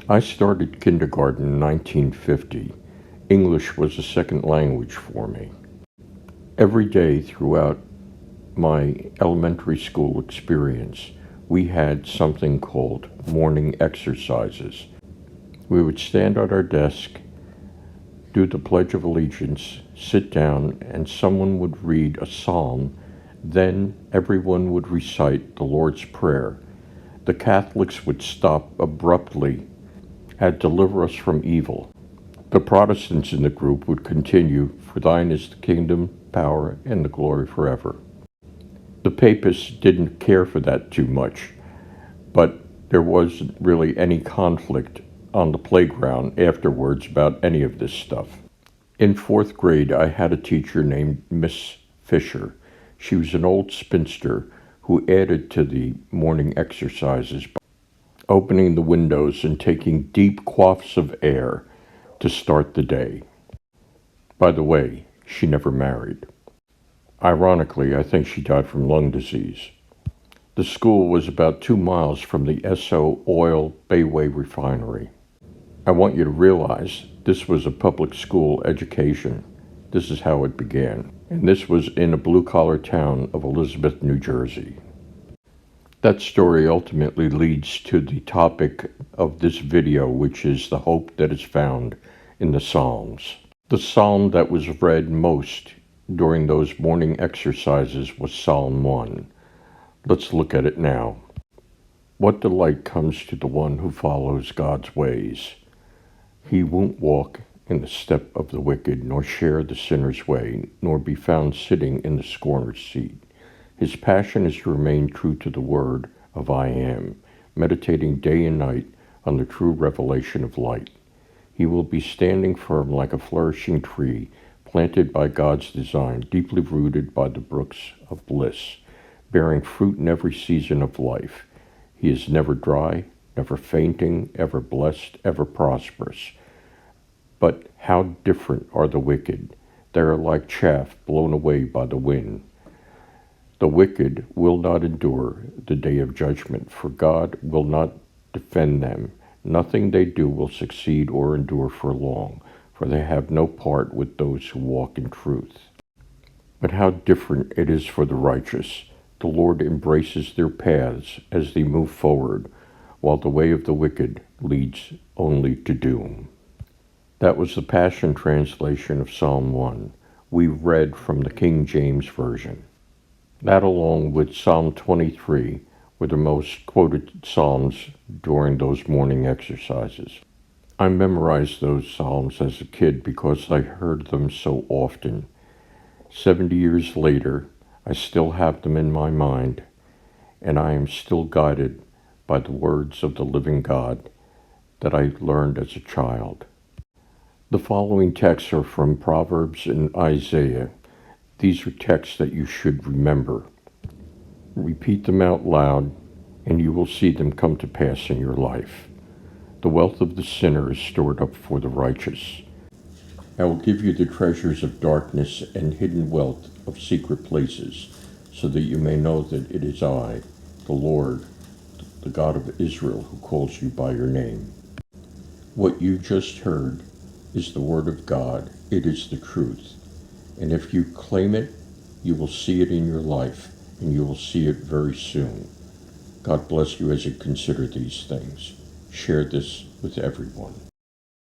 I started kindergarten in 1950. English was a second language for me. Every day throughout my elementary school experience, we had something called morning exercises. We would stand at our desk, do the Pledge of Allegiance, sit down, and someone would read a psalm. Then everyone would recite the Lord's Prayer. The Catholics would stop abruptly and deliver us from evil. The Protestants in the group would continue, "For thine is the kingdom, power, and the glory forever." The Papists didn't care for that too much, but there wasn't really any conflict on the playground afterwards about any of this stuff. In fourth grade, I had a teacher named Miss Fisher. She was an old spinster who added to the morning exercises by opening the windows and taking deep quaffs of air to start the day. By the way, she never married. Ironically, I think she died from lung disease. The school was about 2 miles from the Esso Oil Bayway refinery. I want you to realize this was a public school education. This is how it began. And this was in a blue-collar town of Elizabeth, New Jersey. That story ultimately leads to the topic of this video, which is the hope that is found in the Psalms. The psalm that was read most during those morning exercises was Psalm 1. Let's look at it now. What delight comes to the one who follows God's ways. He won't walk in the step of the wicked, nor share the sinner's way, nor be found sitting in the scorner's seat. His passion is to remain true to the word of I am, meditating day and night on the true revelation of light. He will be standing firm like a flourishing tree, planted by God's design, deeply rooted by the brooks of bliss, bearing fruit in every season of life. He is never dry, never fainting, ever blessed, ever prosperous. But how different are the wicked! They are like chaff blown away by the wind. The wicked will not endure the day of judgment, for God will not defend them. Nothing they do will succeed or endure for long, for they have no part with those who walk in truth. But how different it is for the righteous! The Lord embraces their paths as they move forward, while the way of the wicked leads only to doom. That was the Passion Translation of Psalm 1. We read from the King James Version. That, along with Psalm 23, were the most quoted psalms during those morning exercises. I memorized those psalms as a kid because I heard them so often. 70 years later, I still have them in my mind, and I am still guided by the words of the living God that I learned as a child. The following texts are from Proverbs and Isaiah. These are texts that you should remember. Repeat them out loud, and you will see them come to pass in your life. The wealth of the sinner is stored up for the righteous. I will give you the treasures of darkness and hidden wealth of secret places, so that you may know that it is I, the Lord, the God of Israel, who calls you by your name. What you just heard is the word of God. It is the truth. And if you claim it, you will see it in your life, and you will see it very soon. God bless you as you consider these things. Share this with everyone.